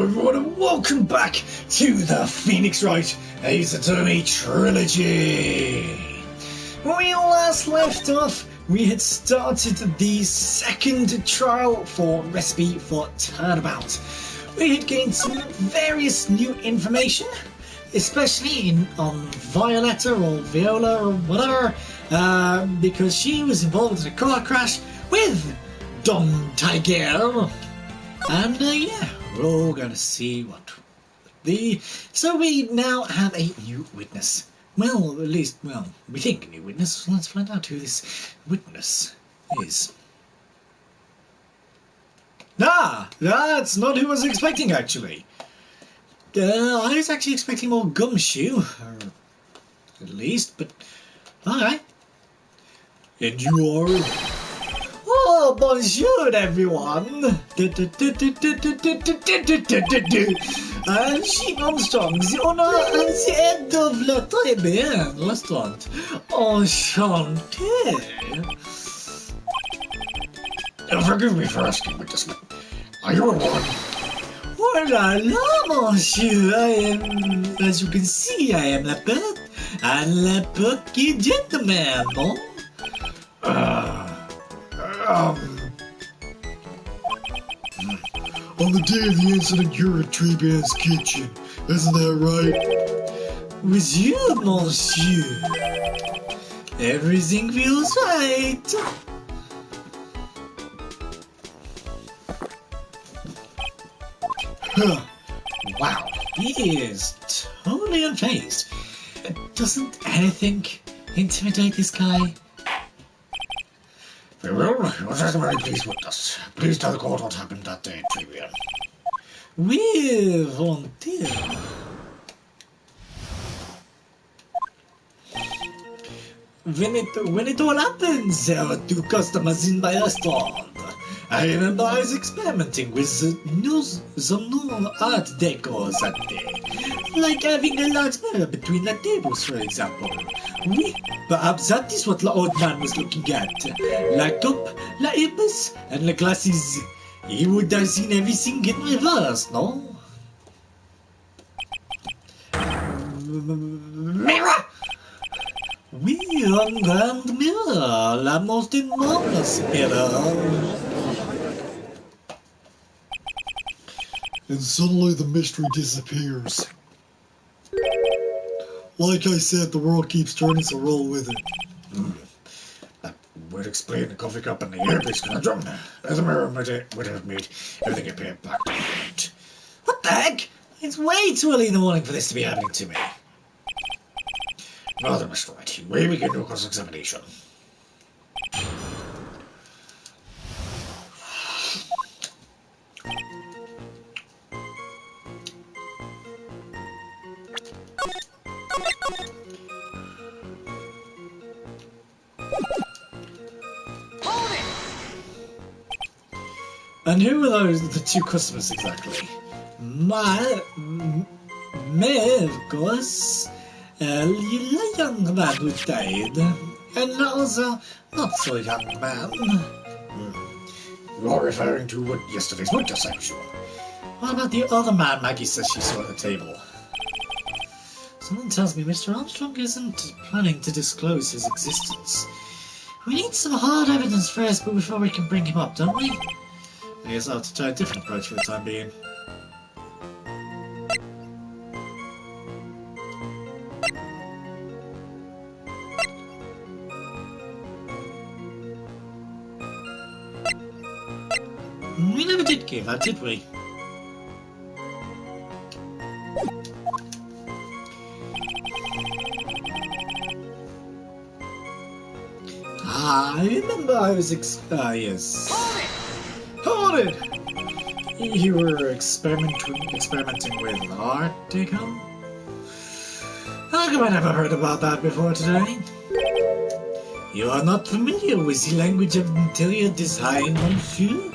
everyone, and welcome back to the Phoenix Wright Ace Attorney Trilogy. When we last left off, we had started the second trial for Recipe for Turnabout. We had gained some various new information, especially on Violetta or Viola or whatever, because she was involved in a car crash with Don Tiger. And yeah, we're all going to see what So we now have a new witness. Well, at least, we think a new witness. So let's find out who this witness is. That's not who I was expecting, actually. I was actually expecting more Gumshoe, or at least, but alright. And you are... Oh, bonjour, everyone! I'm Jean Armstrong, the owner and the head of Le Très Bien restaurant. Enchanté! Forgive me for asking, but just are you a woman? Oh la la, monsieur! I am, as you can see, I am la pet and la petite gentleman, no? On the day of the incident, you're at Treeban's kitchen. Isn't that right? With you, monsieur. Everything feels right. Huh. Wow, he is totally unfazed. Doesn't anything intimidate this guy? Very well, your testimony, please witness. Please tell the court what happened that day at Treeban. Oui, volontiers. When it all happened, there were two customers in my restaurant. I remember I was experimenting with some new art decor that day. Like having a large mirror between the tables, for example. Oui, perhaps that is what the old man was looking at. La cup, la ipis, and the glasses. He would have seen everything in reverse, no? Mirror! Oui, un grand mirror, la most enormous mirror. And suddenly the mystery disappears. Like I said, the world keeps turning, so roll with it. That would explain the coffee cup and the earpiece conundrum. The mirror would have made everything appear black and white. What the heck? It's way too early in the morning for this to be happening to me. Now then, Mr. Wright, we begin your cross-examination. And who are those, the two customers exactly? Me, of course, the young man who died, and the other not so young man. You are referring to yesterday's witness, I'm sure. What about the other man Maggie says she saw at the table? Someone tells me Mr. Armstrong isn't planning to disclose his existence. We need some hard evidence first, but before we can bring him up, don't we? I guess I'll have to try a different approach for the time being. We never did give that, did we? I remember I was yes. Hold it! You were experimenting with art, Deacon? How come I never heard about that before today? You are not familiar with the language of interior design, monsieur?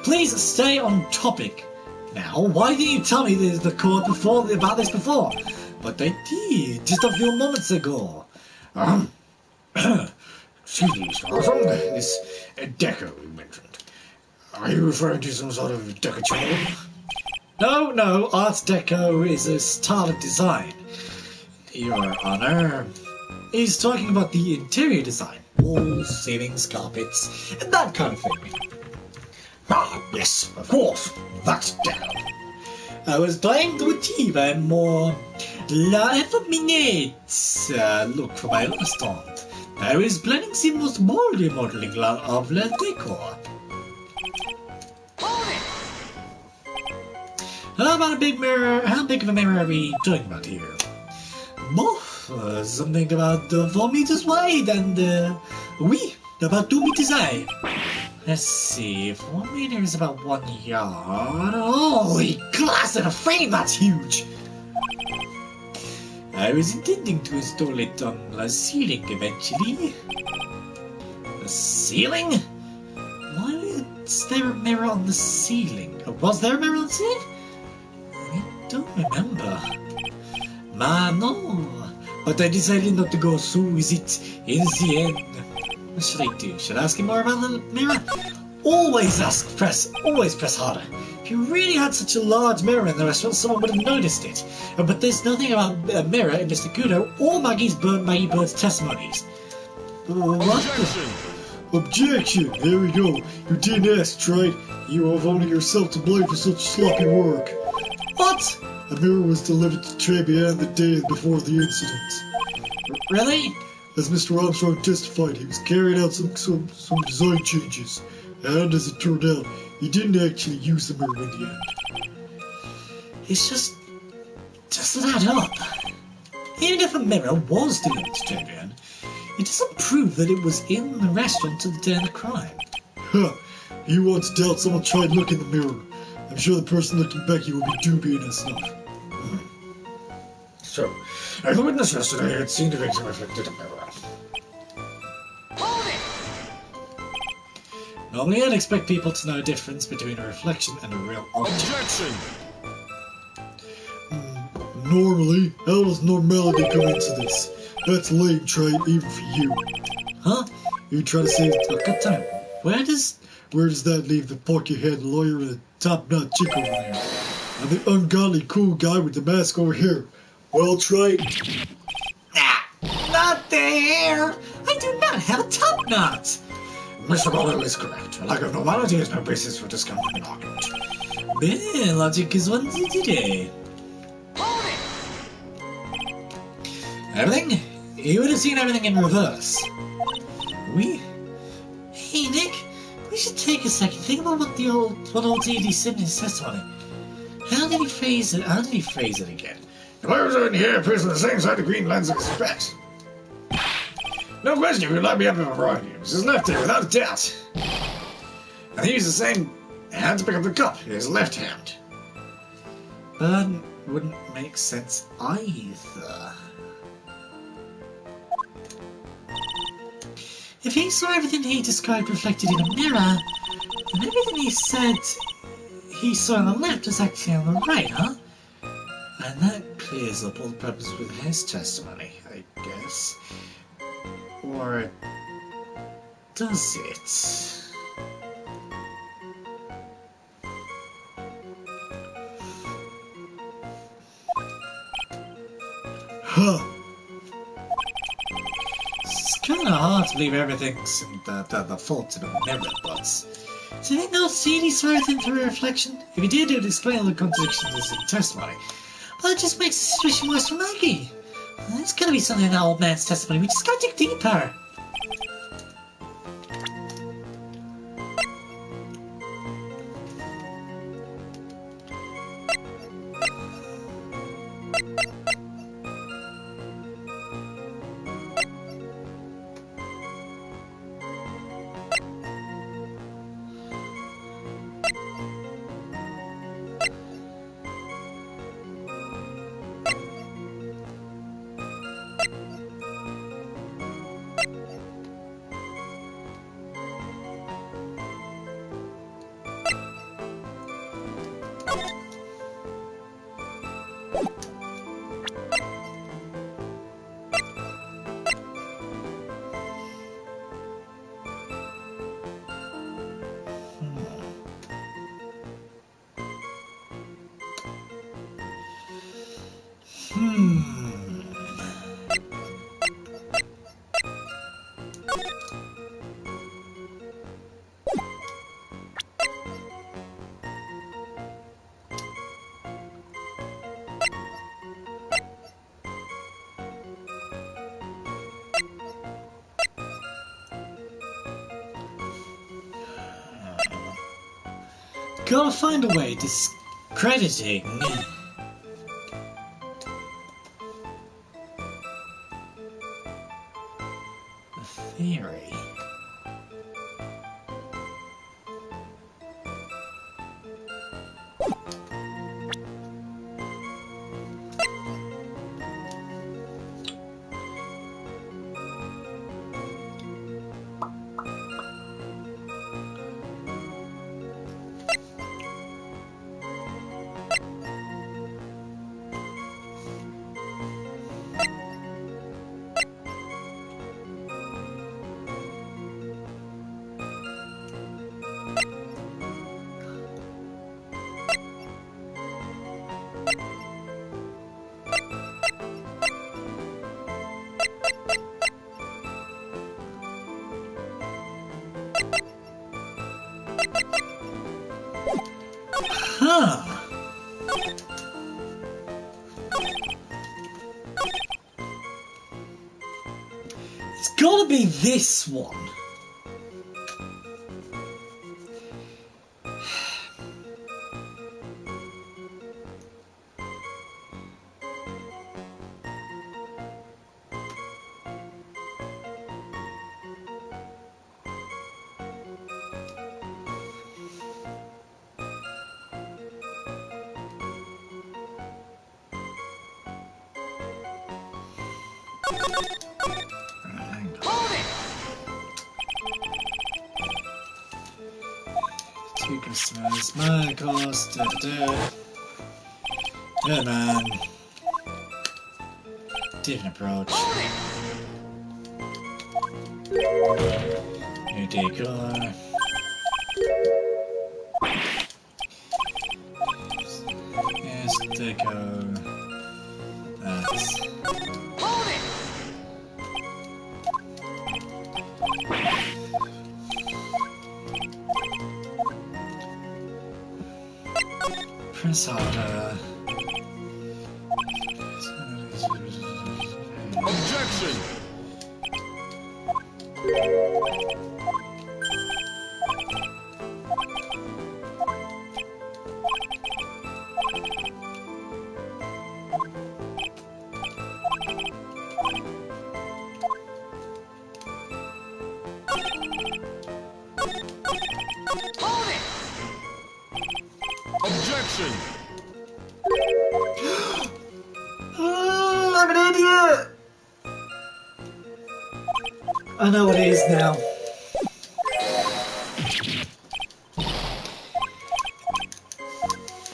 Please stay on topic. Now, why didn't you tell me the court about this before? But I did, just a few moments ago. Excuse me, Mr. Armstrong, this deco you mentioned. Are you referring to some sort of decorative? No, Art Deco is a style of design. Your Honor. He's talking about the interior design. Walls, ceilings, carpets, and that kind of thing. Ah, yes, of course. That's down. I was trying to achieve a more effeminate look for my restaurant. I was planning the most bold remodeling of the decor. How about a big mirror? How big of a mirror are we talking about here? Something about 4 meters wide and, about 2 meters high. Let's see, if 1 meter is about 1 yard. Holy glass in a frame, that's huge! I was intending to install it on the ceiling eventually. The ceiling? Why is there a mirror on the ceiling? Was there a mirror on the ceiling? I don't remember. No. But I decided not to go through with it in the end. What should I do? Should I ask him more about the mirror? Always press harder. If you really had such a large mirror in the restaurant, someone would have noticed it. But there's nothing about a mirror in Mr. Kudo or Maggie Bird's testimonies. What? Objection! There we go. You didn't ask, right? You have only yourself to blame for such sloppy work. What? A mirror was delivered to Trebian the day before the incident. Really? As Mr. Armstrong testified, he was carrying out some design changes, and as it turned out, he didn't actually use the mirror in the end. It's just doesn't add up. Even if a mirror was delivered to Trebian, it doesn't prove that it was in the restaurant at the day of the crime. Huh. You want to doubt someone tried looking in the mirror. I'm sure the person looking back you will be dubious enough. So, the witness yesterday had seen the victim reflected in a mirror. Normally I'd expect people to know a difference between a reflection and a real object. Objection! Normally, how does normality come into this? That's lame, trying even for you. Huh? You try to say, Oh, good time. Where does that leave the pocket-head lawyer and the top-knot chick over there? And the ungodly cool guy with the mask over here. Well, try. Nah, not there! I do not have a top knot! Mr. Bowler is correct. A lack of normality is no basis for discounting an argument. Logic is one today. Everything? You would have seen everything in reverse. Hey, Nick, we should take a second. Think about what old D.D. said in his testimony. How did he phrase it again? The players in here appears on the same side of the green lens as suspect. No question, you light me up if I'm wrong here. It's his left hand, without a doubt. And he used the same hand to pick up the cup, his left hand. Burn wouldn't make sense either. If he saw everything he described reflected in a mirror, then everything he said he saw on the left was actually on the right, huh? And that clears up all the problems with his testimony, I guess. Or does it? Huh. It's kind of hard to believe everything's in the fault in a mirror, but do you think they'll see any saw everything through a reflection? If he did, it would explain all the contradictions in testimony. But it just makes the situation worse for Maggie. There's gotta be something in that old man's testimony. We just gotta dig deeper. Gotta find a way discrediting the theory. Huh. It's gotta be this one. Two customers, my cost, Yeah, man. Different approach. New decor. Yes, deco. That's. Press harder. Objection! Objection! I'm an idiot! I know what it is now.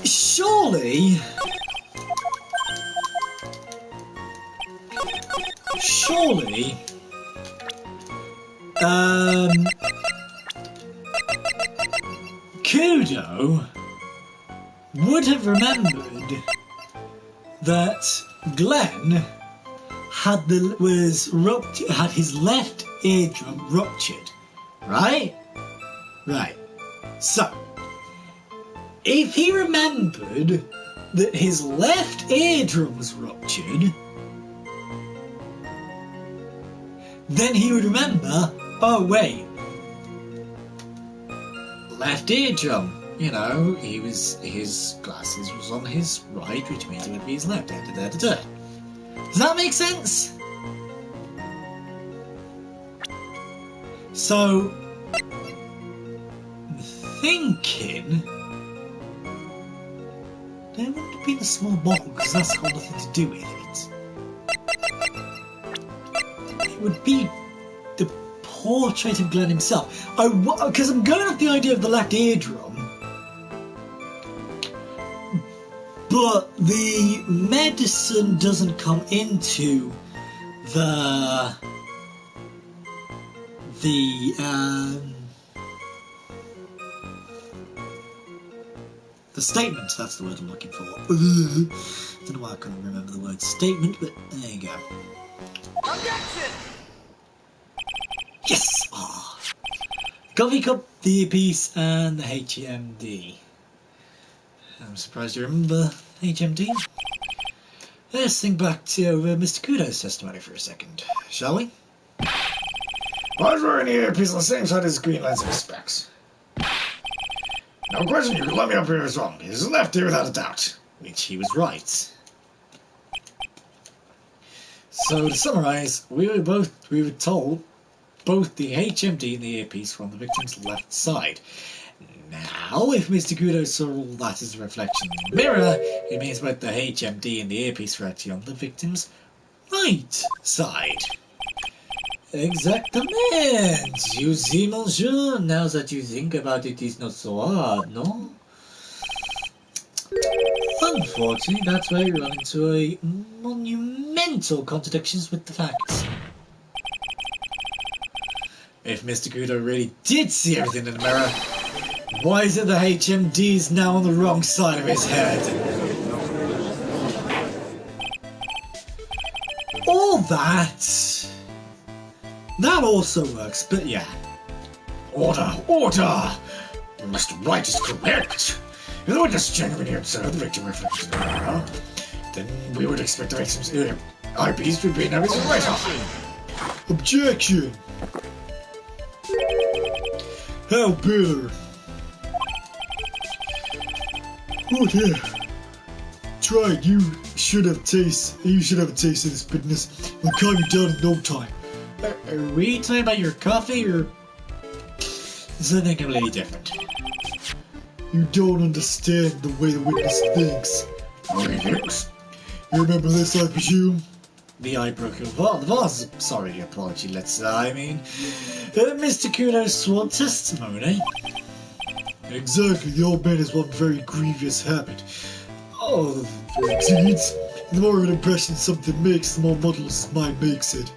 Surely, Kudo would have remembered that Glenn had his left eardrum ruptured, right? Right. So, if he remembered that his left eardrum was ruptured, then he would remember, oh wait, left eardrum. You know, his glasses was on his right, which means it would be his left. Does that make sense? So, thinking there wouldn't have been a small bottle because that's got nothing to do with it. It would be the portrait of Glenn himself. Because I'm going off the idea of the left eardrum. But the medicine doesn't come into the statement. That's the word I'm looking for. Don't know why I couldn't remember the word statement, but there you go. Objection! Yes! Ah. Coffee cup, the earpiece, and the HMD. I'm surprised you remember HMD. Let's think back to Mr. Kudo's testimony for a second, shall we? I was wearing the earpiece on the same side as the green lens of his specs. No question, you can let me up here as well. He's left ear without a doubt. Which he was right. So to summarise, we were told both the HMD and the earpiece were on the victim's left side. Now, if Mr. Kudo saw all that as a reflection in the mirror, it means both the HMD and the earpiece were actually on the victim's right side. Exactamente! You see, monsieur, now that you think about it, it's not so hard, no? Unfortunately, that's where you run into a monumental contradictions with the facts. If Mr. Kudo really did see everything in the mirror, why is it the HMD is now on the wrong side of his head? All that also works, but yeah. Order! Order! Mr. Wright is correct. If the witness genuinely observed the victim reflected in the mirror, then we would expect the victim's eyepiece to be in his right eye. Objection! How bitter! Oh yeah. Try it. You should have a taste of this bitterness. It'll calm you down in no time. Are we talking about your coffee or something completely different? You don't understand the way the witness thinks. What he thinks? You remember this, I presume? The eye broke the vase. Sorry, apology, Mr. Kudo's sworn testimony. Exactly, the old man has one very grievous habit. Oh, indeed. The more of an impression something makes, the more muddled his mind makes it.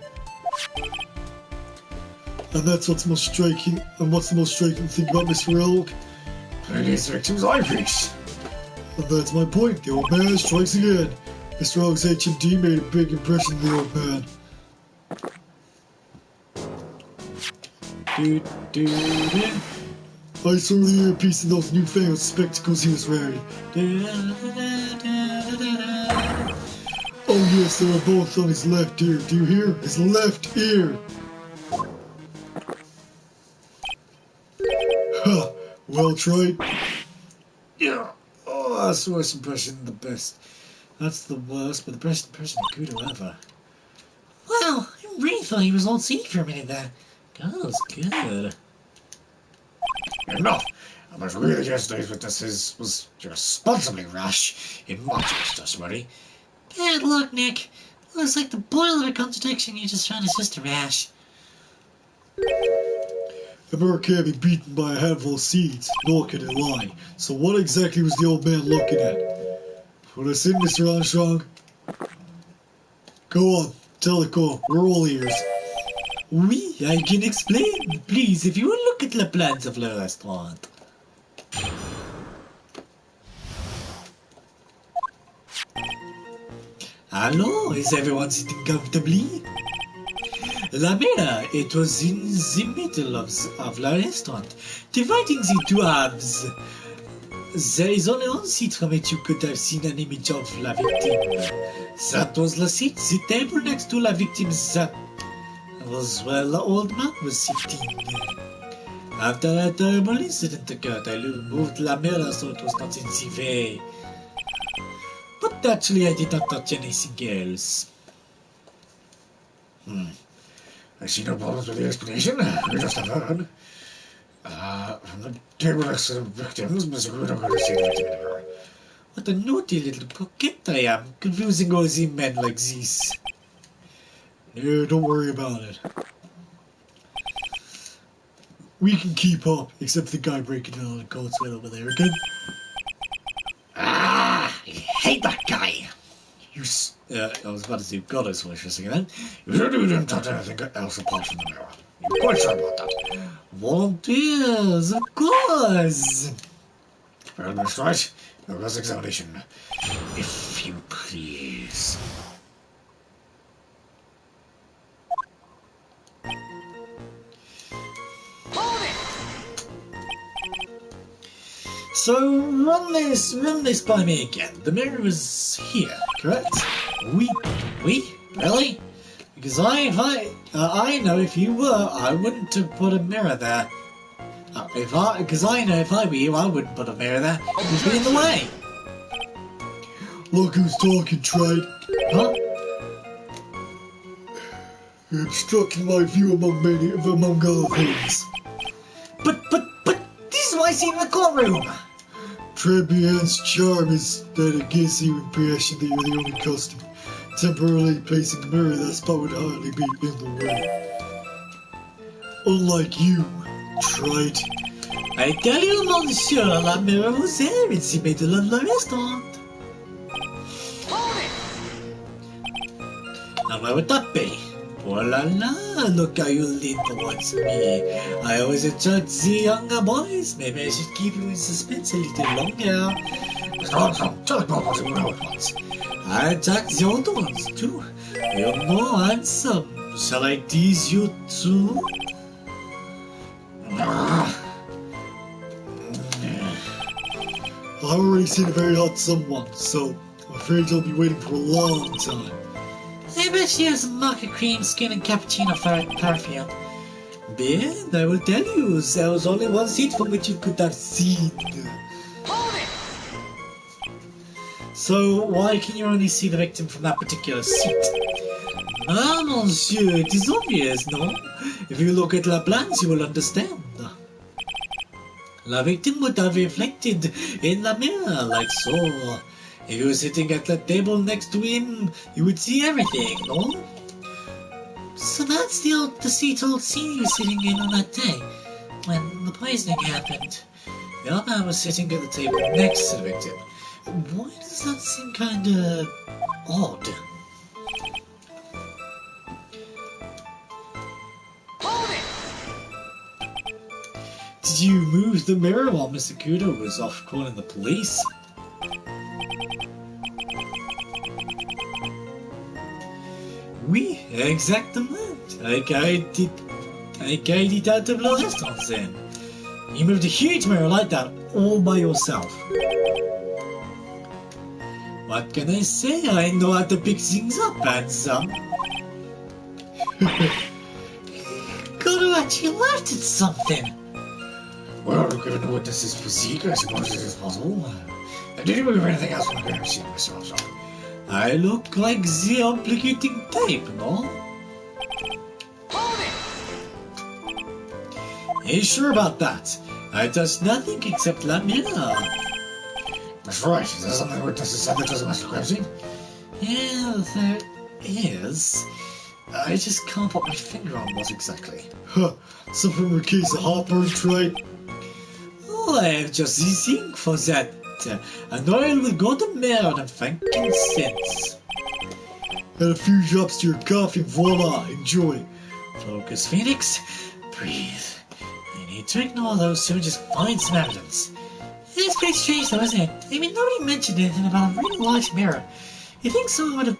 And that's what's most striking. And what's the most striking thing about Mr. Elk? It is the victim's eyepiece. And that's my point. The old man strikes again. Mr. Elk's HMD made a big impression on the old man. I saw the earpiece and those newfangled spectacles he was wearing. Oh yes, they were both on his left ear. Do you hear? His left ear! Ha! Well tried. Yeah. Oh, that's the worst impression, the best. That's the worst, but the best impression of Kudo ever. Wow, I really thought he was on scene for a minute there. God, that was good. Enough! I must agree that yesterday's witnesses was irresponsibly rash in much of his testimony. Bad luck, Nick. Looks like the boil of a contradiction you just found is just a rash. A bird can't be beaten by a handful of seeds, nor can it lie. So what exactly was the old man looking at? Put us in, Mr. Armstrong. Go on, tell the court, we're all ears. Oui, I can explain. Please, if you will look at the plans of the restaurant. Hello, is everyone sitting comfortably? La mera, it was in the middle of the restaurant, dividing the two halves. There is only one seat from which you could have seen an image of la victim. That was the table next to la victim's that was where the old man was sitting. After that terrible incident occurred, I moved la mirror so it was not in the way. But naturally I did not touch anything else. I see no problems with the explanation. We just have heard. From the table next to the victims, Mr. Kudo could have seen the victim in the mirror. What a naughty little coquette I am, confusing all the men like this. Yeah, don't worry about it. We can keep up, except for the guy breaking in on the coats right over there again. I hate that guy. I was about to do God's voice for a second then. You said you didn't touch anything else apart from the mirror. You're quite sure about that. Volunteers, of course. Well, Mr. Wright, your cross-examination. If you please. So run this by me again. The mirror was here, correct? We really? Because I know if you were, I wouldn't have put a mirror there. Because I know if I were you, I wouldn't put a mirror there. It'd be in the way. Look who's talking, Trade. Huh? You're obstructing my view among other things. But this is what I see in the courtroom. Trebian's charm is that it gives you impression that you're the only customer. Temporarily placing a mirror that spot would hardly be in the way. Unlike you, Trade. I tell you, monsieur, la mirror was there in the middle of the restaurant. Hold it! And where would that be? Oh la la, look how you lean towards me. I always attract the younger boys. Maybe I should keep you in suspense a little longer. Mr. Armstrong, tell the boys what you know at once. I attack the older ones too. You're more handsome. Shall I tease you too? I've already seen a very hot someone, so I'm afraid you'll be waiting for a long time. I bet she has mocha cream skin and cappuccino perfume. But I will tell you, there was only one seat from which you could have seen. Hold it! So why can you only see the victim from that particular seat? Ah, monsieur, it is obvious, no? If you look at La Blanche, you will understand. La victim would have reflected in the mirror, like so. If you were sitting at the table next to him, you would see everything, no? So that's the seat old scene you were sitting in on that day, when the poisoning happened. The other man was sitting at the table next to the victim. Why does that seem kinda odd? Hold it! Did you move the mirror while Mr. Kudo was off calling the police? Oui, exactement. I carried it out of the restaurant then. You moved a huge mirror like that all by yourself. What can I say? I know how to pick things up, handsome. Kudo actually laughed at something. Well, given the witness's physique, I suppose it is possible. Did you move anything else from the crime scene, Mr. Armstrong? I look like the implicating type, no? Hold it! Are you sure about that? I touched nothing except La Mirror. That's right. Is there something the witnesses said that doesn't match the crime scene? Yeah, there is. I just can't put my finger on what exactly. Huh, something from a case of heartburn, Trade. Oh, I have just the thing for that. And oil will go to mirror and frankincense. Add a few drops to your coffee, voila, enjoy. Focus, Phoenix. Breathe. I need to ignore those two and just find some evidence. It's pretty strange though, isn't it? I mean, nobody mentioned anything about a really large mirror. You think someone would have...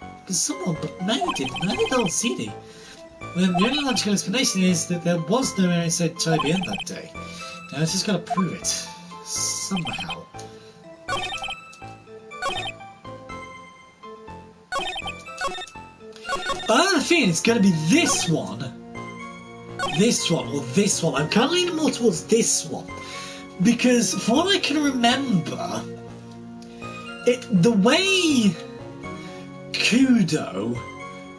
but maybe didn't. I don't see it. Then the only logical explanation is that there was no mirror inside Toby in that day. Now I just gotta prove it. Somehow. I have a feeling it's gonna be this one. This one, or this one. I'm kind of leaning more towards this one. Because, from what I can remember, the way Kudo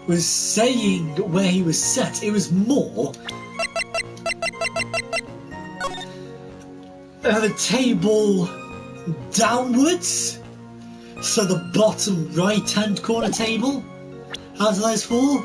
was saying where he was set, it was more the table downwards, so the bottom right hand corner table out of those four.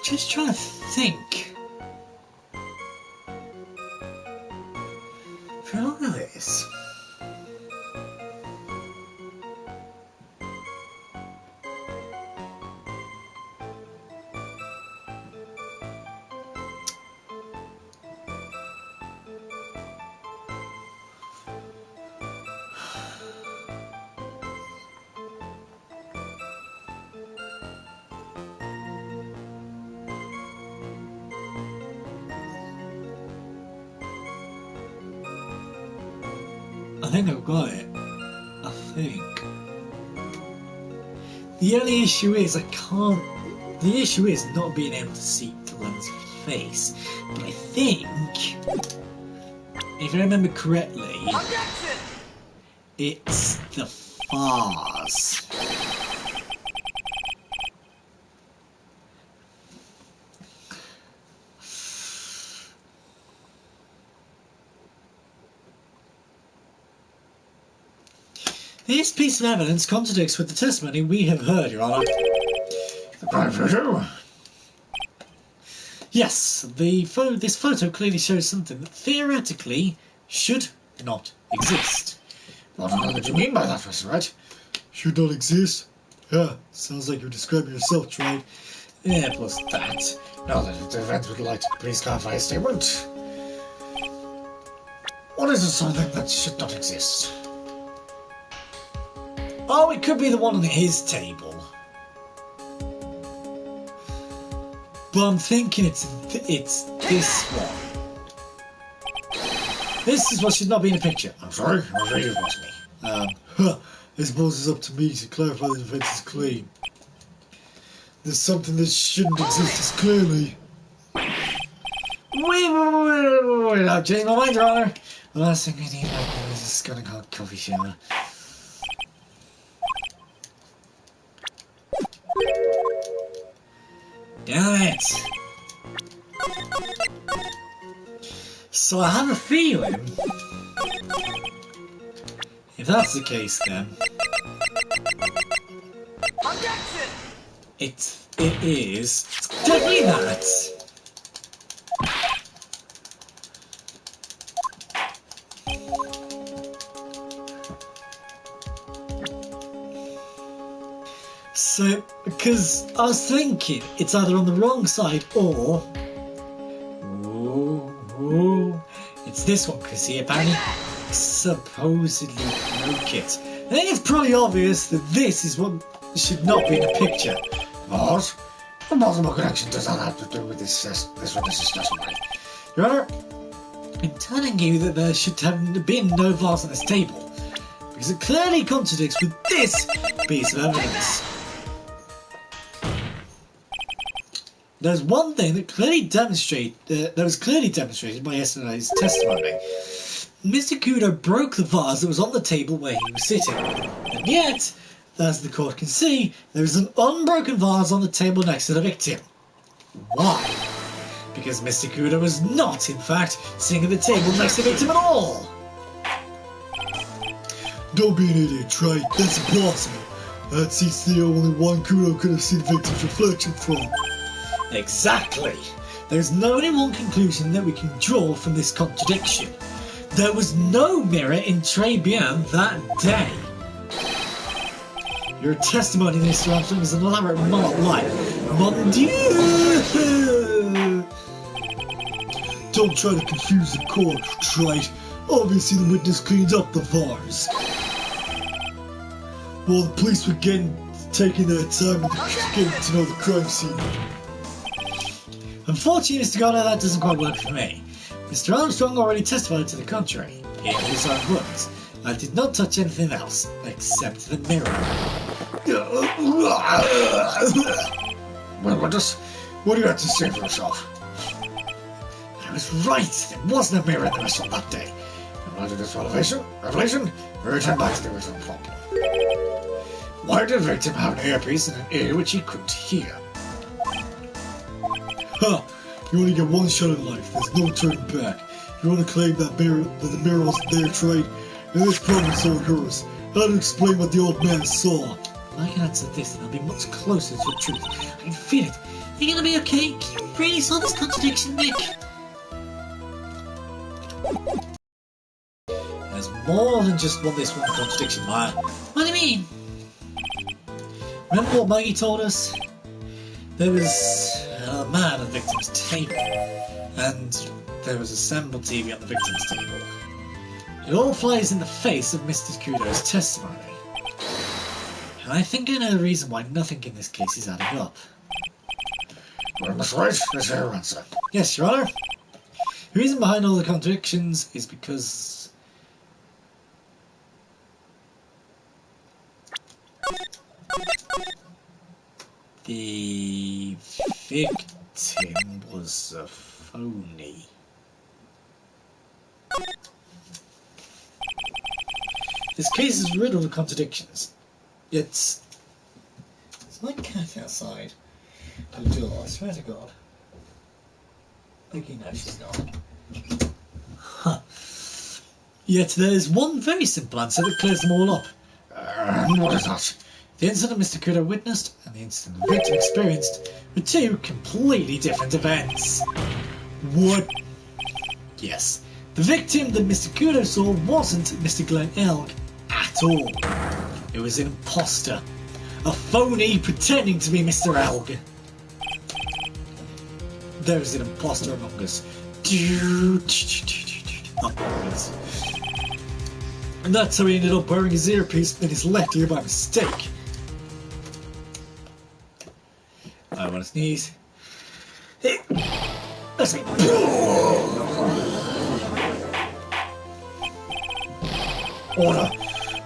Just trying to think for all of this, I think I've got it. I think. The only issue is I can't. The issue is not being able to see Glenn's face. But I think, if I remember correctly, Objection! it's the vase. This piece of evidence contradicts with the testimony we have heard, Your Honour. The prime photo? Yes, this photo clearly shows something that theoretically should not exist. What on earth did you mean by that, Mr. Wright? Should not exist? Yeah, sounds like you're describing yourself, Trilogy. Yeah, plus that. Now that the event would like to please clarify a statement. What is something that should not exist? Oh, it could be the one on his table. But I'm thinking it's this one. This is what should not be in the picture. I'm sorry, I'm afraid it was me. I suppose it's up to me to clarify the defense's claim. There's something that shouldn't exist as clearly. Wait, I've changed my mind, Your Honour. The last thing I need right now is a scalding hot coffee shower. Damn it! So I have a feeling, if that's the case, then Objection! it is definitely that. So, because I was thinking it's either on the wrong side or it's this one, because he apparently supposedly broke it. I think it's pretty obvious that this is what should not be in the picture. What? What possible connection does that have to do with this witness's testimony? Your Honour, I'm telling you that there should have been no vase on this table, because it clearly contradicts with this piece of evidence. There's one thing that was clearly demonstrated by yesterday's testimony. Mr. Kudo broke the vase that was on the table where he was sitting, and yet, as the court can see, there is an unbroken vase on the table next to the victim. Why? Because Mr. Kudo was not, in fact, sitting at the table next to the victim at all. Don't be an idiot, Trey. That's impossible. That seat's the only one Kudo could have seen the victim's reflection from. Exactly. There's only one conclusion that we can draw from this contradiction. There was no mirror in Très Bien that day. Your testimony, Mr. Armstrong, is an elaborate lie. Mon Dieu! Don't try to confuse the court, Trey. Obviously the witness cleaned up the vase. While the police were taking their time and getting to know the crime scene. Unfortunately, Mr. Garner, that doesn't quite work for me. Mr. Armstrong already testified to the contrary. In his own words, I did not touch anything else except the mirror. Well, what do you have to say for yourself? I was right. There wasn't a mirror that I saw that day. In light of this revelation, we return back to the original problem. Why did the victim have an earpiece and an ear which he couldn't hear? Ha! You only get one shot in life. There's no turning back. You want to claim that the mirror wasn't there, Trey? And this problem's all yours. How to explain what the old man saw? I can answer this and I'll be much closer to the truth. I can feel it you gonna be okay? Can you really solve this contradiction, Nick? There's more than just this one contradiction, Maya. What do you mean? Remember what Maggie told us? There was a man at the victim's table, and there was a sample TV on the victim's table. It all flies in the face of Mr. Kudo's testimony. And I think I know the reason why nothing in this case is adding up. Well, Miss Wright, let's hear your answer. Yes, Your Honour. The reason behind all the contradictions is because the victim was a phony. This case is riddled with contradictions. It's my cat outside the door, I swear to God. Okay, no, she's not. Huh. Yet there is one very simple answer that clears them all up. What is that? The incident Mr. Kudo witnessed and the incident the victim experienced were two completely different events. What? Yes, the victim that Mr. Kudo saw wasn't Mr. Glenn Elg at all. It was an imposter. A phony pretending to be Mr. Elg. There is an imposter among us. Among us. And that's how he ended up wearing his earpiece in his left ear by mistake. I want to sneeze. Let's see. Order!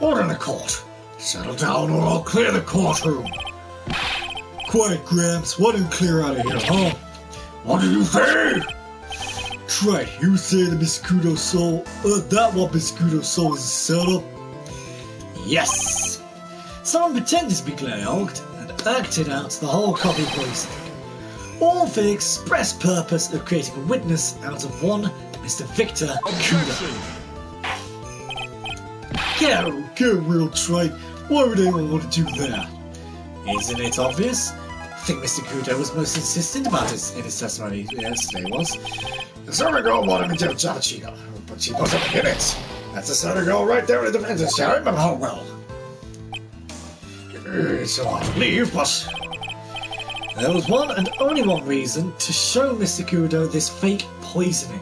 Order in the court! Settle down or I'll clear the courtroom! Quiet, Gramps. Why don't you clear out of here, huh? What did you say? Try. You say that Miss Kudo saw that what Miss Kudo saw is a setup? Yes! Someone pretended to be Glenn Elg and acted out the whole copy poisoning. All for the express purpose of creating a witness out of one Mr. Victor Kudo. Get real, Trey. Why would anyone want to do that? Isn't it obvious? I think Mr. Kudo was most insistent about it in his testimony yesterday was. The servant girl wanted me to Giacchino, but she wasn't in it. That's the servant girl right there in the defense chair. I remember how well. It's a lot of leave, but There was one and only one reason to show Mr. Kudo this fake poisoning.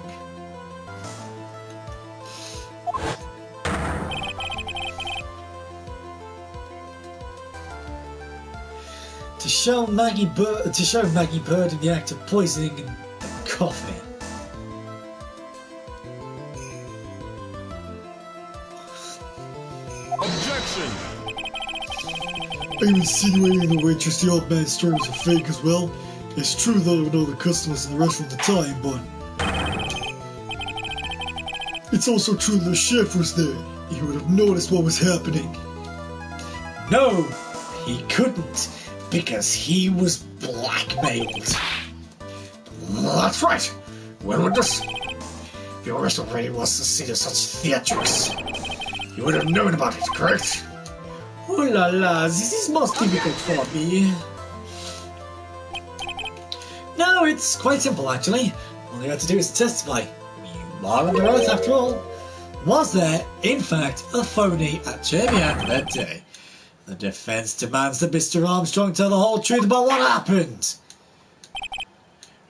To show Maggie Bird in the act of poisoning the coffee. Objection! Are you insinuating the waitress the old man's story was a fake as well? It's true that there were no other customers in the restaurant at the time, but it's also true that the chef was there. He would have noticed what was happening. No, he couldn't, because he was blackmailed. that's right. When would this? If your restaurant really was the seat of such theatrics, you would have known about it, correct? Oh la la, this is most difficult for me. No, it's quite simple actually. All you have to do is testify. You are under oath after all. Was there, in fact, a phony at Chemian that day? The defense demands that Mr. Armstrong tell the whole truth about what happened.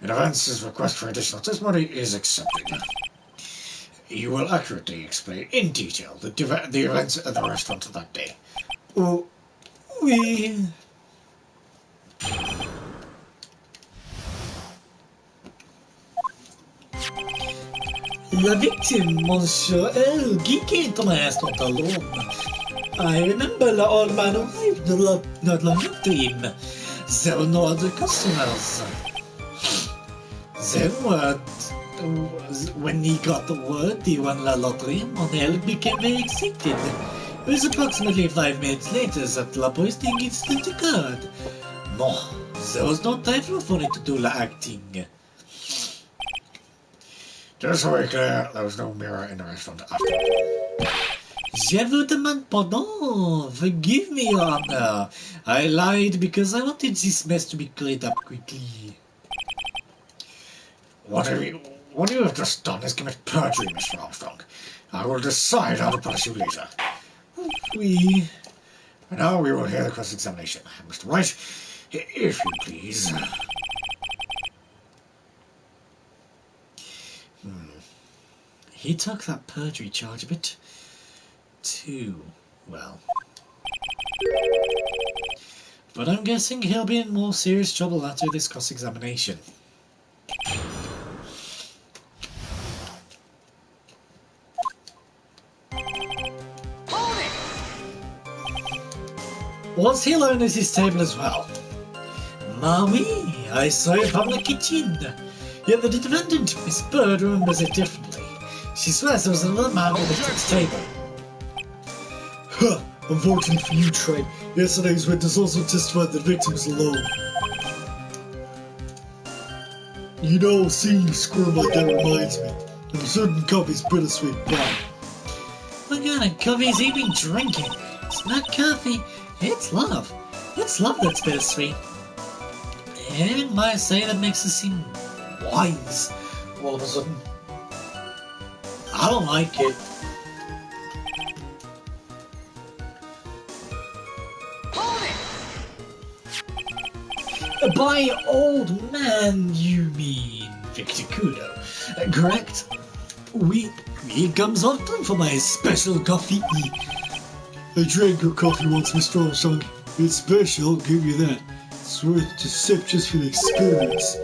The defense's request for additional testimony is accepted. You will accurately explain in detail the events at the restaurant that day. Oh, oui. La victim, Monsieur L. came to my restaurant alone. I remember the old man arrived not long after him. There were no other customers. Then when he got the word he won the lottery, Monel became very excited. It was approximately 5 minutes later that the poisoning incident occurred. No, there was no time for phony to do the acting. Just so we're clear, there was no mirror in the restaurant after. Je vous demande pardon. Forgive me, Your Honor. I lied because I wanted this mess to be cleared up quickly. What you have just done is commit perjury, Mr. Armstrong. I will decide how to punish you later. Oui. Now we will hear the cross-examination. Mr. Wright, if you please. He took that perjury charge a bit too well. But I'm guessing he'll be in more serious trouble after this cross-examination. Was he alone at his table as well? Maui, I saw it from the kitchen. Yet the defendant, Miss Bird, remembers it differently. She swears there was another man with it at the table. Huh, unfortunately for you, Trey, yesterday's witness also testified the victim was alone. You know, seeing you squirm like that reminds me of a certain coffee's bittersweet pie. What kind of coffee has he been drinking? It's not coffee, it's love. It's love that's bittersweet. And might say that makes us seem wise all of a sudden. I don't like it. By old man, you mean Victor Kudo, correct? He comes often for my special coffee. I drank your coffee once, Mr. Armstrong. It's special, I'll give you that. It's worth to sip just for the experience.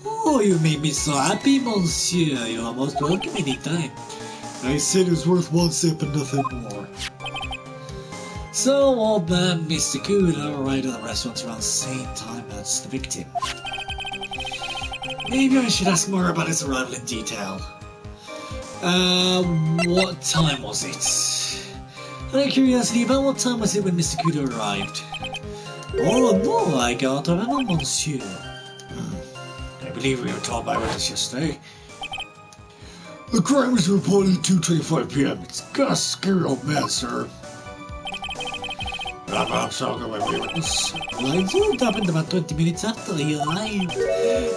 Oh, you made me so happy, monsieur. You are most welcome anytime. I said it was worth one sip and nothing more. So, old man Mr. Kudo arrived at the restaurant around the same time as the victim. Maybe I should ask more about his arrival in detail. What time was it? Out of curiosity, about what time was it when Mr. Kudo arrived? Oh no, I can't remember, monsieur. I believe we were told by witness yesterday. The crime was reported at 2:25 p.m. It's got a scary old man, sir. I'm sorry, my witness. Well, it happened about 20 minutes after he arrived.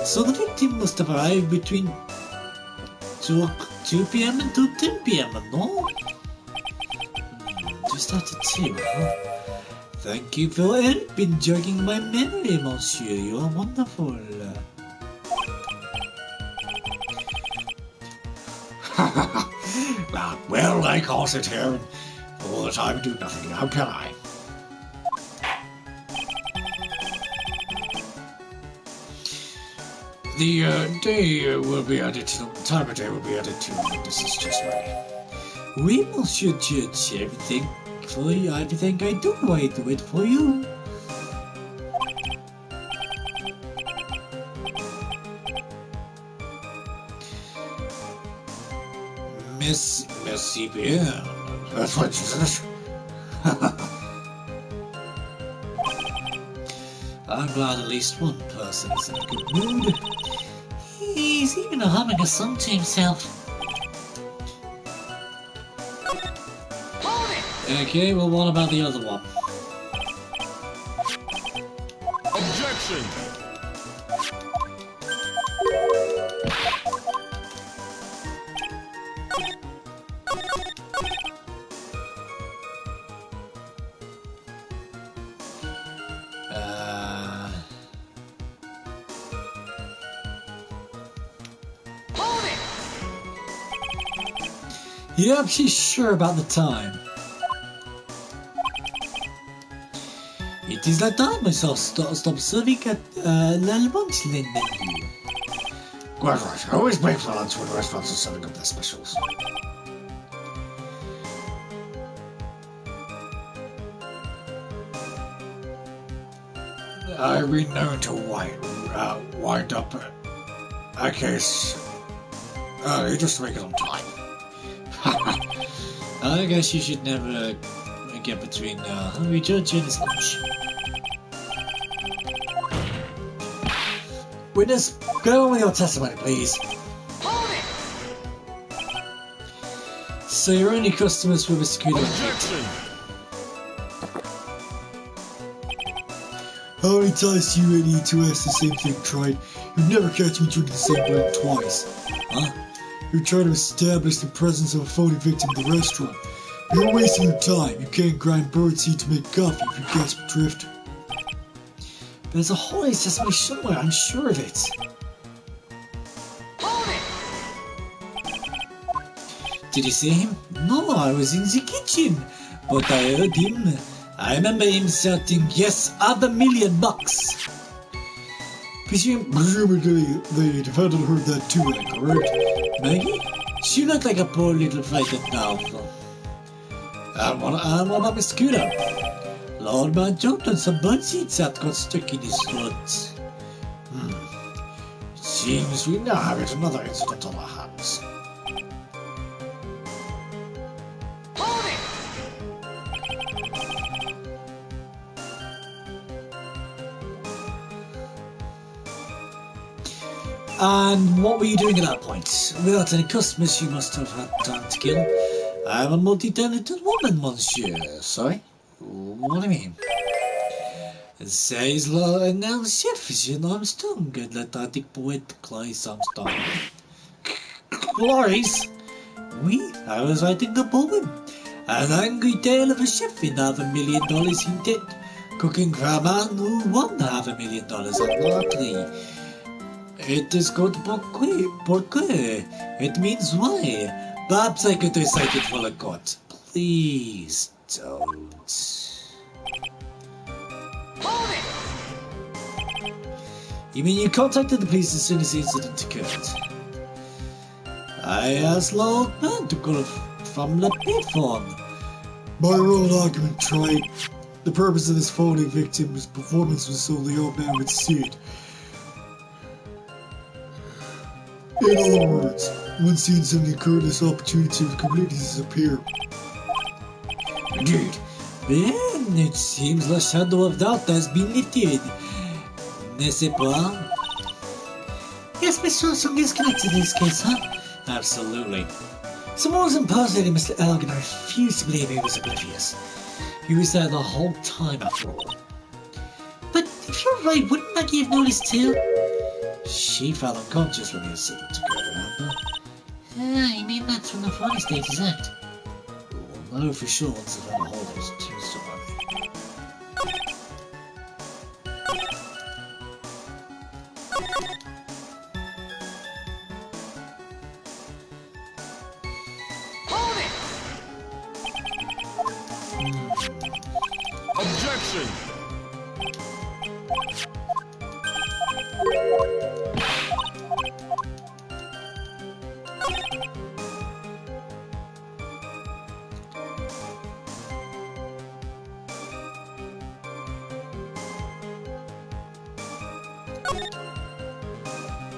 So the victim must have arrived between 2 p.m. and 10 p.m., no? Just after 2, huh? Thank you for helping jogging my memory, monsieur. You are wonderful. Well, I can't sit here and all the time do nothing. How can I? The day will be added to the time of day will be added to this is just right. Oui, monsieur Judge. Everything for you. Everything I do it for you. Merci bien. That's what she says. I'm glad at least one person is in a good mood. He's even humming a song to himself. Okay, well, what about the other one? Objection! You're actually sure about the time? It is that time myself stop serving at lunch menu. Quite right. I always break for lunch when restaurants are serving up their specials. I've been known to wind up a case just to make it on time. I guess you should never get between hungry judge and his lunch. Witness, go on with your testimony, please. So your only customers for Mosquito. Objection! How many times do you really need to ask the same thing, Tried? You'd never catch me drinking the same drink twice. Huh? You're trying to establish the presence of a phony victim in the restaurant. You're wasting your time. You can't grind birdseed to make coffee if you catch my drift. There's a Holy Sesame somewhere, I'm sure of it. Hold it! Did you see him? No, I was in the kitchen. But I heard him. I remember him shouting, "Yes, have $1,000,000. Presumably, they'd have hadn't heard that too, correct? Maggie? She looked like a poor little frightened dove. And what about Mr. Kudo? Lord, my jumped on some birdseeds that got stuck in his throat. Seems we now have yet another incident on our hands. Hold it! And what were you doing at that point? Without any customers, you must have had time to kill. I'm a multi-talented woman, monsieur. Sorry? What do you mean? Says now chef Jean Armstrong, Atlantic poet Clarice Armstrong. Clarice? Oui, I was writing a poem. An angry tale of a chef in $500,000 in debt, cooking for a man who won $500,000 at lottery. It is called pourquoi? It means why. Perhaps I could recite it for the court. Please don't. Hold it! You mean you contacted the police as soon as the incident occurred? I asked Lord Man to call from the payphone. By your own argument, Tried. The purpose of this phony victim's performance was so the old man would see it. In other words, once the incident occurred, this opportunity would completely disappear. Indeed. Then it seems the shadow of doubt has been lifted. N'est-ce pas? Yes, Mr. Armstrong is connected to this case, huh? Absolutely. Someone was impersonating Mr. Elgin. I refuse to believe he was oblivious. He was there the whole time, after all. But if you're right, wouldn't Maggie have noticed too? She fell unconscious when the incident occurred, remember? You mean that's from the funny stages act? We'll know for sure once the final hold is too sorry. Hold it! Objection!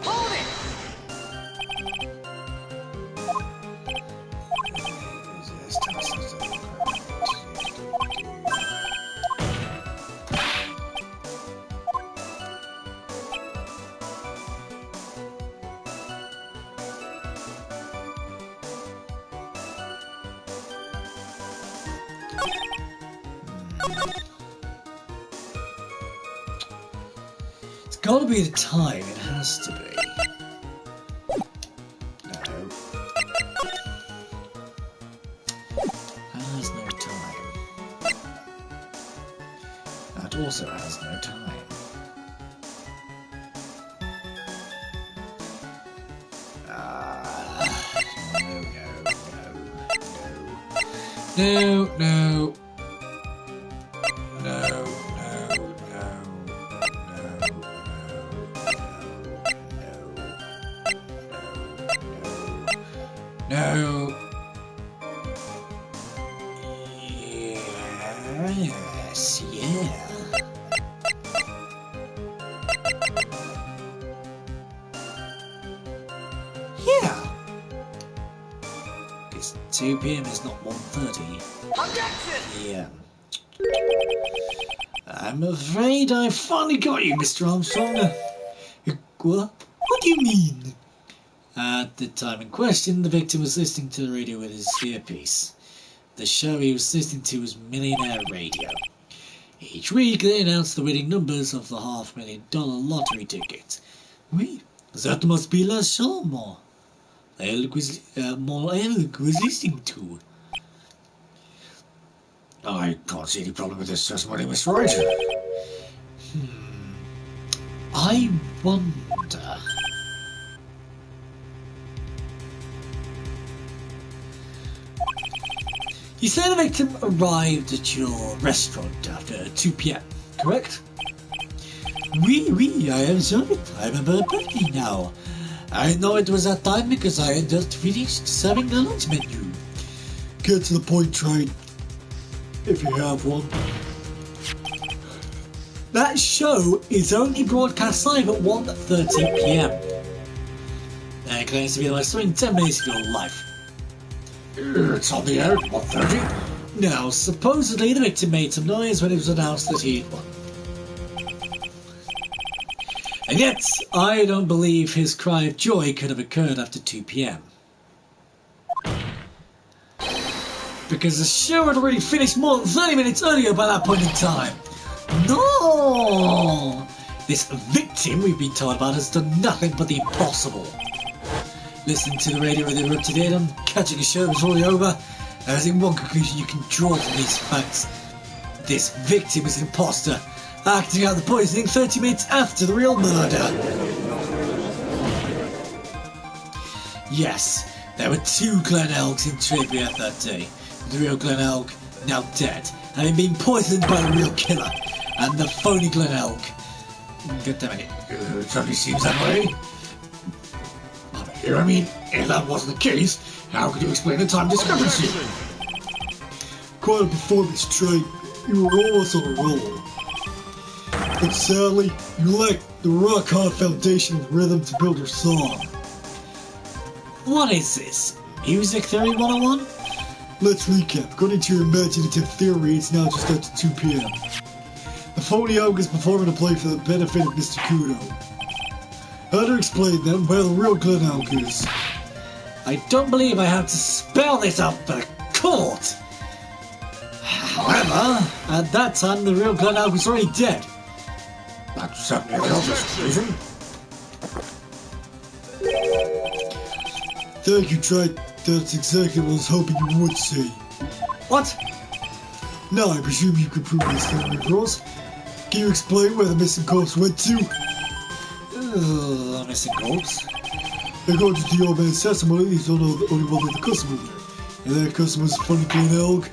Hold it! It's gotta be the time, it has to be. No. Has no time. That also has no time. No. No. No. Yes, yeah. Yeah. It's 2 p.m. is not 1:30. Objection! Yeah. I'm afraid I finally got you, Mr. Armstrong. What? What do you mean? At the time in question, the victim was listening to the radio with his earpiece. The show he was listening to was Millionaire Radio. Each week they announced the winning numbers of the $500,000 lottery ticket. Oui, that must be la chambre mon Elk was listening to. I can't see any problem with this testimony, Mr. Wright. I wonder. You say the victim arrived at your restaurant after 2 p.m., correct? Oui, I observed it. I remember perfectly now. I know it was that time because I had just finished serving the lunch menu. Get to the point, Train. If you have one. That show is only broadcast live at 1:30 p.m. And it claims to be the most thrilling 10 minutes of your life. It's on the air at 1:30. Now, supposedly the victim made some noise when it was announced that he had won. And yet, I don't believe his cry of joy could have occurred after 2 p.m. Because the show had already finished more than 30 minutes earlier by that point in time. No! This victim we've been told about has done nothing but the impossible. Listening to the radio with the up-to-date on, catching a show was already over, there's only one conclusion you can draw from these facts. This victim is an imposter, acting out the poisoning 30 minutes after the real murder. Yes, there were 2 Glen Elks in trivia that day. The real Glen Elk, now dead, having been poisoned by the real killer, and the phony Glen Elk. God damn it. It certainly seems that way. I mean, if that wasn't the case, how could you explain the time discrepancy? Quite a performance, Train. You were almost on a roll. But sadly, you lack the rock-hard foundation of rhythm to build your song. What is this? Music Theory 101? Let's recap. According to your imaginative theory, it's now just after 2 p.m. The phony Elk is performing a play for the benefit of Mr. Kudo. How to explain then where the real Glen Elk is? I don't believe I have to spell this out for the court. However, at that time the real Glen Elk was already dead. That's certainly an obvious reason. Thank you, Train. That's exactly what I was hoping you would say. What? Now I presume you can prove this theory, Bros. Can you explain where the missing corpse went to? Missing corpse? According to the old man's testimony, he's not the only one with the customer there. And that customer's a funny Glen Elk.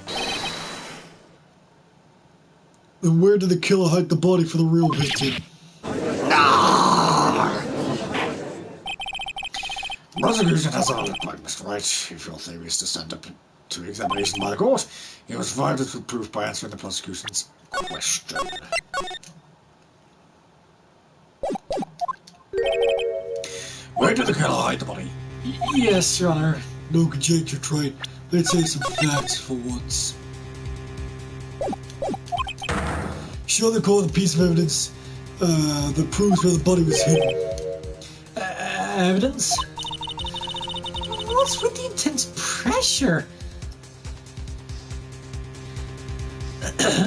Then where did the killer hide the body for the real victim? The prosecution has another point, Mr. Wright. If your theory is to stand up to examination by the court, you must provide us with proof by answering the prosecution's question. Where did the killer hide the body? Yes, Your Honor. No conjecture, Train. Let's say some facts for once. Show the court a piece of evidence that proves where the body was hidden. Evidence? What's with the intense pressure?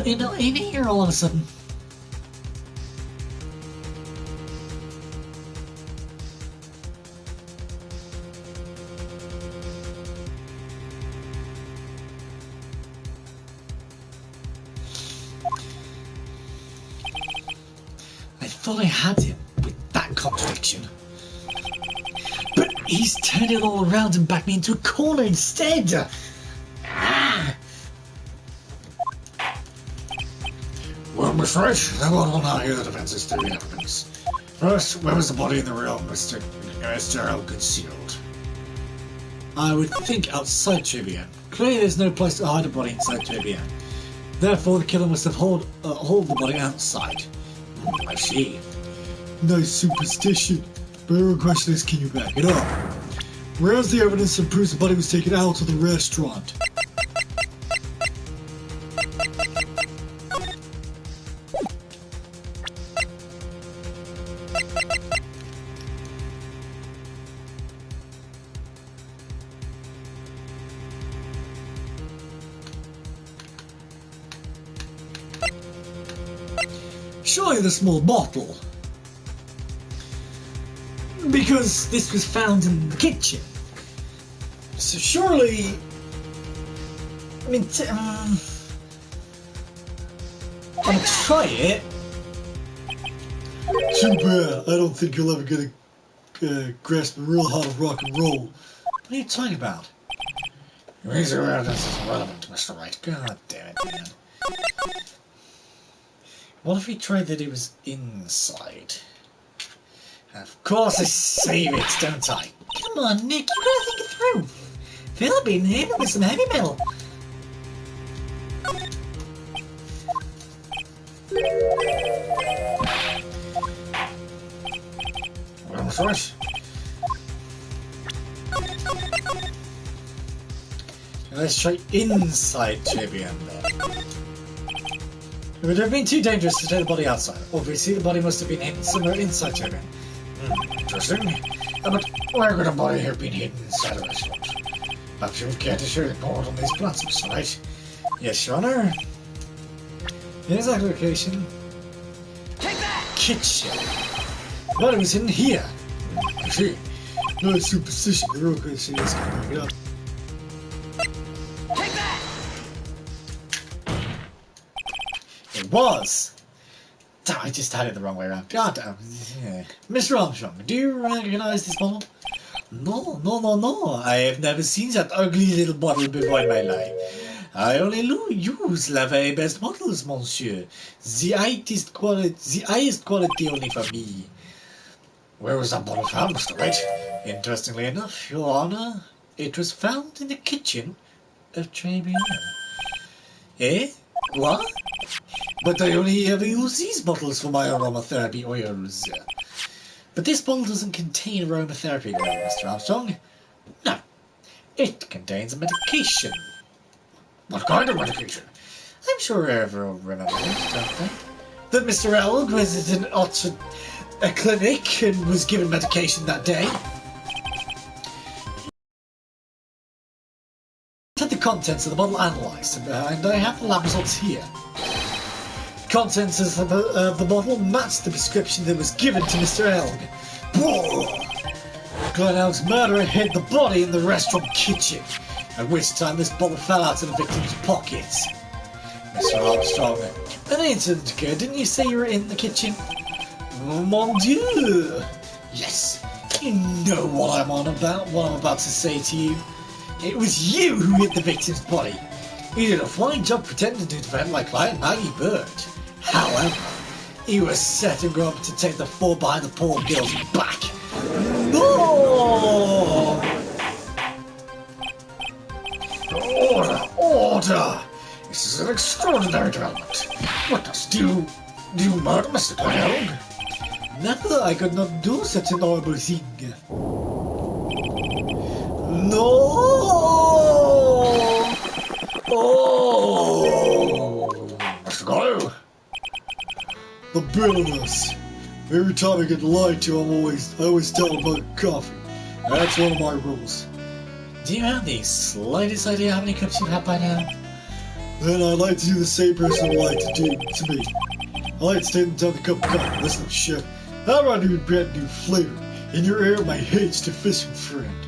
in here all of a sudden. I thought I had him with that contradiction. But he's turned it all around and backed me into a corner instead. Well, Mr. Wright, then we'll now hear the defense's theory evidence. First, where was the body in the real Mr. Elk concealed? I would think outside Trivia. Clearly there's no place to hide a body inside Trivia. Therefore the killer must have hauled the body outside. I see. Nice superstition. But the real question is, can you back it up? Where's the evidence that proves the body was taken out of the restaurant? show you the small bottle. Because this was found in the kitchen. So surely... I mean, I'll try it. Too bad. I don't think you'll ever get a grasp of real hot of rock and roll. What are you talking about? Reason awareness is relevant, Mr. Wright. God damn it, man. What if we tried that it was inside? Of course I save it, don't I? Come on, Nick, you gotta think it through. Phil been hit with some heavy metal. Well, Mr. Wright. Let's try inside JBM then. It would have been too dangerous to take the body outside. Obviously, the body must have been hidden somewhere inside JBM. Interesting. But where could a body have been hidden inside a restaurant? Perhaps you would care to share the report on these plans, Mr. Wright. Yes, Your Honor. Here's our location. Take that! Kitchen. The body was hidden here. I see. No superstition. The real good shit is gonna bring it up. Take that! It was. Damn, I just had it the wrong way around. God damn. Yeah. Mr. Armstrong, do you recognize this bottle? No, no, no, no. I have never seen that ugly little bottle before in my life. I only use la very best bottles, monsieur. The highest quality only for me. Where was that bottle found, Mr. Wright? Interestingly enough, Your Honor, it was found in the kitchen of JBM. Eh? What? But I only ever use these bottles for my aromatherapy oils. But this bottle doesn't contain aromatherapy oil, Mr. Armstrong. No. It contains a medication. What kind of medication? I'm sure everyone remembers, don't they? That Mr. Elg visited a clinic and was given medication that day. Had the contents of the bottle analysed, and I have the lab results here. Contents of the bottle matched the prescription that was given to Mr. Elg. Glenn Elg's murderer hid the body in the restaurant kitchen, at which time this bottle fell out of the victim's pockets. Mr. Armstrong, an incident occurred. Didn't you say you were in the kitchen? Mon Dieu! Yes, you know what I'm on about, what I'm about to say to you. It was you who hit the victim's body. You did a fine job pretending to defend my client, Maggie Bird. However, you were setting her up to take the fall behind the poor girl's back. No! Order! Order! This is an extraordinary development. What does do you murder Mr. Elg? Never, I could not do such an horrible thing. No! Oh! Mr. Gallo? The bitterness. Every time I get lied to, I always tell them about coffee. That's one of my rules. Do you have the slightest idea how many cups you've had by now? Then I like to do the same person would like to do to me. I like to take them down the cup of coffee. Listen, chef, how do I do a brand new flavor? In your air, my hate's to fishing friend.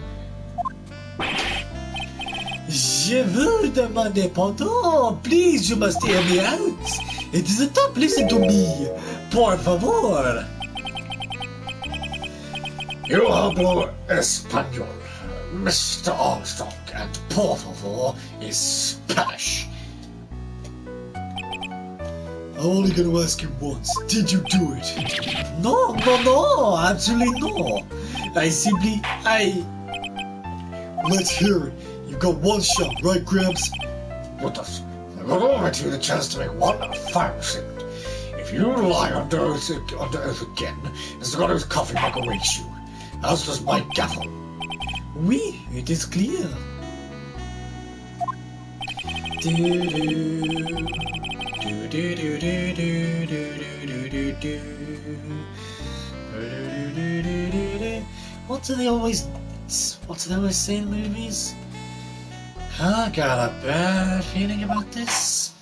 Je veux demander pardon. Please, you must hear me out. It is a top. Listen to me. Por favor. You hablo español, Mr. Armstrong, and por favor is Spanish. I'm only gonna ask you once. Did you do it? No, no, no. Absolutely no. Let's hear it. You got one shot, right, Gramps? What does? I will offer you the chance to make one final statement. If you lie under oath again, Mr. Gallo's coffee mug awaits you, as does my gavel. Oui, it is clear. What do they always say in movies? I got a bad feeling about this.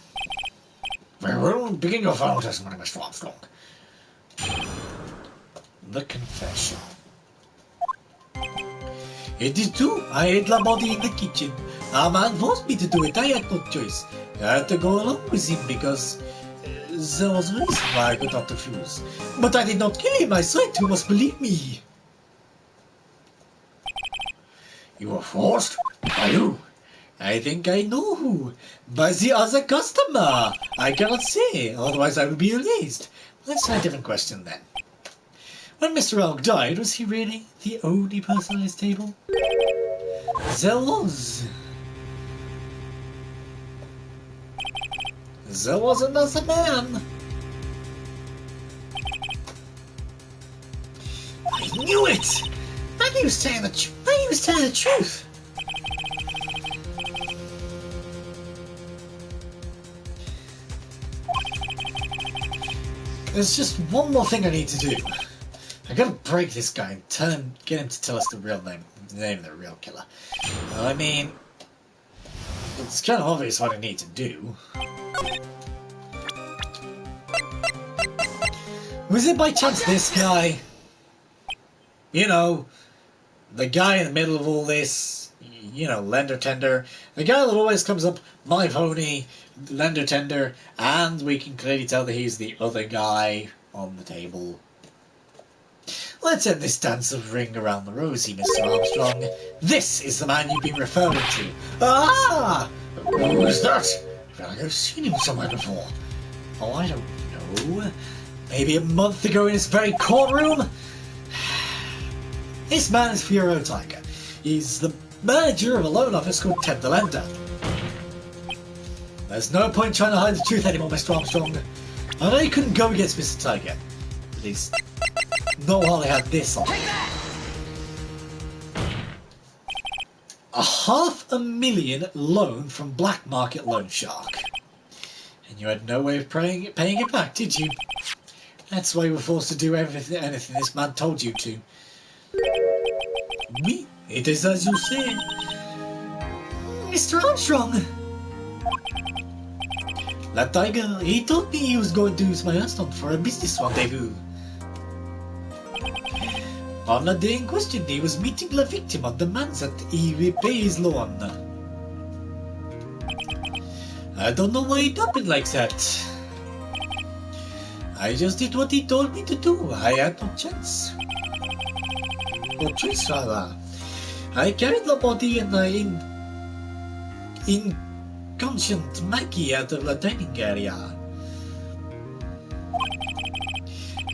Very well, begin your final testimony, Mr. Armstrong. the confession. It is true, I ate the body in the kitchen. A man forced me to do it, I had no choice. I had to go along with him because there was a reason why I could not refuse. But I did not kill him, I swear, you must believe me. You were forced? By who? I think I know who. By the other customer. I cannot say, otherwise I will be released. Let's try a different question then. When Mr. Elk died, was he really the only person at his table? There was. There was another man. I knew it! I knew he was telling the truth. There's just one more thing I need to do. I gotta break this guy and get him to tell us the name of the real killer. I mean, it's kind of obvious what I need to do. Was it by chance this guy? You know, the guy in the middle of all this, you know, lender tender. The guy that always comes up, my pony, lender tender, and we can clearly tell that he's the other guy on the table. Let's end this dance of ring around the rosy, Mr. Armstrong. This is the man you've been referring to. Ah! Who is that? I feel like I've seen him somewhere before. Oh, I don't know. Maybe a month ago in this very courtroom? This man is Furo Tiger. He's the manager of a loan office called Ted the Lender. There's no point trying to hide the truth anymore, Mr. Armstrong. I know you couldn't go against Mr. Tiger. At least, not while they had this on. $500,000 loan from Black Market Loan Shark. And you had no way of paying it back, did you? That's why you were forced to do anything this man told you to. Me? It is as you say. Mr. Armstrong! That tiger, he told me he was going to use my restaurant for a business rendezvous. On the day in question, he was meeting the victim and demands that he repay his loan. I don't know why it happened like that. I just did what he told me to do. I had no chance. No choice, rather. I carried the body and the inconscient Maggie out of the dining area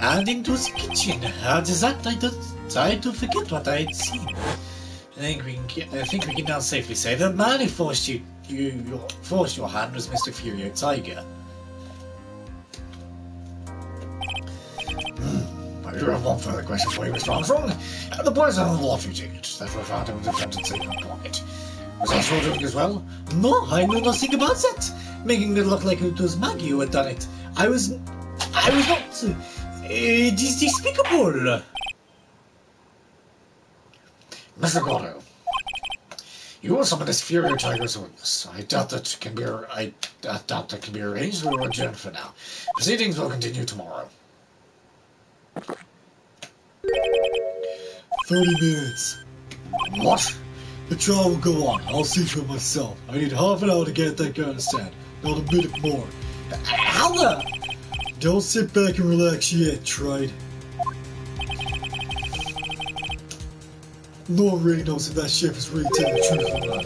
and into the kitchen. After that, I tried to forget what I had seen. I think we can now safely say the man who forced your hand was Mr. Furo Tiger. I do have one further question for you, Mr. Armstrong. The boys are on the lottery ticket that were found in the defendant's apron pocket. Was that your doing as well? No, I knew nothing about that. Making it look like it was Maggie who had done it. I was not. It is despicable. Mr. Gordo, you will summon this Furo Tiger as a witness. I doubt that can be arranged. We will adjourn for now. Proceedings will continue tomorrow. 30 minutes. What? The trial will go on. I'll see to it myself. I need half an hour to get that guy on the stand. Not a minute more. How the? Don't sit back and relax yet, Tride. No one really knows if that chef is really telling the truth or not.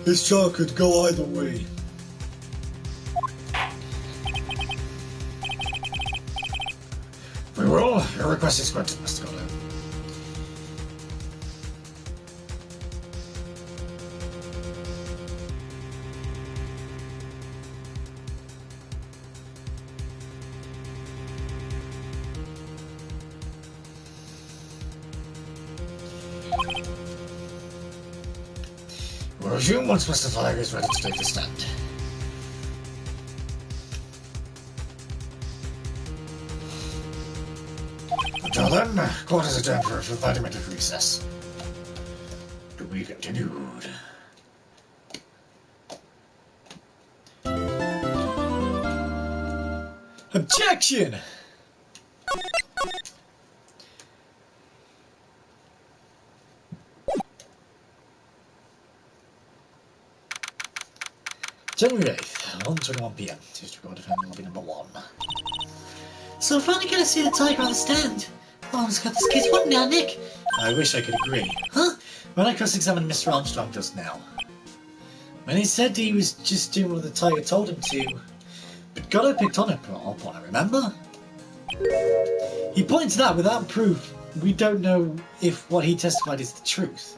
This trial could go either way. Very well. Your request is granted, Mr. Gordo. We'll resume once Mr. Tiger is ready to take the stand. Until then, court is adjourned for a 30-minute recess. To be continued. Objection! January 8th, 1:21 PM. District Court Defendant Lobby number 1. So we're finally gonna see the tiger on the stand. Oh, it's got this kid's one now, Nick. I wish I could agree. Huh? When I cross-examined Mr. Armstrong just now, when he said he was just doing what the tiger told him to, but Goddo picked on it, I remember? He pointed out without proof, we don't know if what he testified is the truth.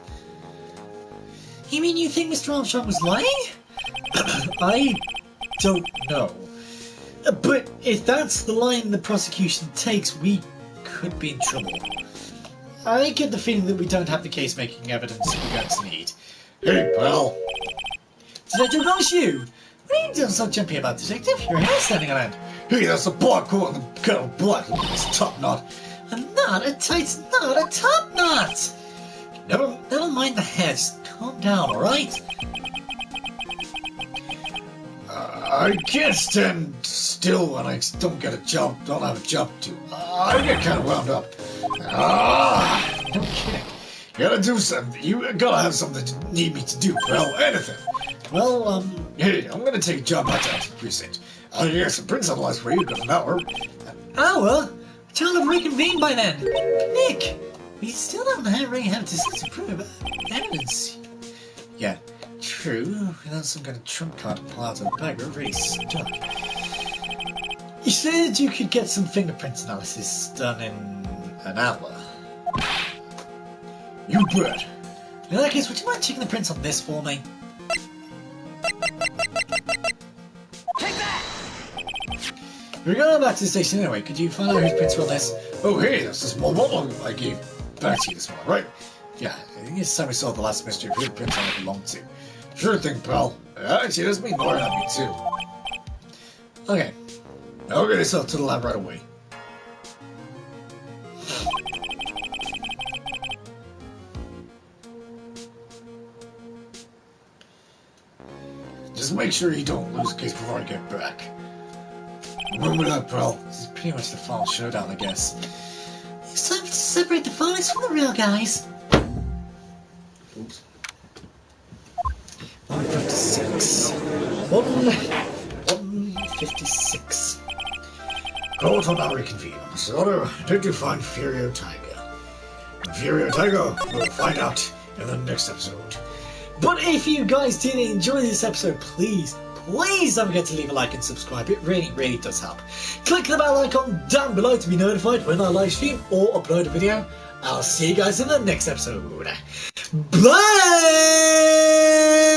You mean you think Mr. Armstrong was lying? I don't know. But if that's the line the prosecution takes, we could be in trouble. I get the feeling that we don't have the case-making evidence we're going to need. Hey, pal. Did I do that was you? What are you doing so jumpy about, detective? Your hair's standing on end. Hey, that's the black coat and the kind of black. It's top knot. A knot? A tight knot? A top knot? Never mind the hair. Just calm down, alright? I can't stand still when I don't get a job, don't have a job to do. I get kind of wound up. No kidding. You gotta do something. You gotta have something you need me to do, pal. Anything. Well, Hey, I'm gonna take a job out down to the precinct. I'll get some print supplies for you in an hour. hour? The child have reconvened by then. Nick, we still don't really have to prove evidence. Yeah, true. Without some kind of trump card to pull out of the bag, we're really stuck. You said you could get some fingerprint analysis done in an hour. You bet. In that case, would you mind checking the prints on this for me? Take that! We're going back to the station anyway. Could you find out whose prints were on this? Oh, hey, that's the small bottle I gave back to you this morning, right? Yeah, I think it's time we saw the last mystery of who the prints on it belonged to. Sure thing, pal. Actually, that's me ignoring at me, too. Okay. I'll get yourself to the lab right away. Just make sure you don't lose the case before I get back. Remember that, pal. This is pretty much the final showdown, I guess. It's time to separate the phonics from the real guys. Oops. 156. 156. Court will now reconvene. Soto, did you find Furio Tiger? Furio Tiger, we'll find out in the next episode. But if you guys did enjoy this episode, please don't forget to leave a like and subscribe. It really does help. Click the bell icon down below to be notified when I live stream or upload a video. I'll see you guys in the next episode. Bye!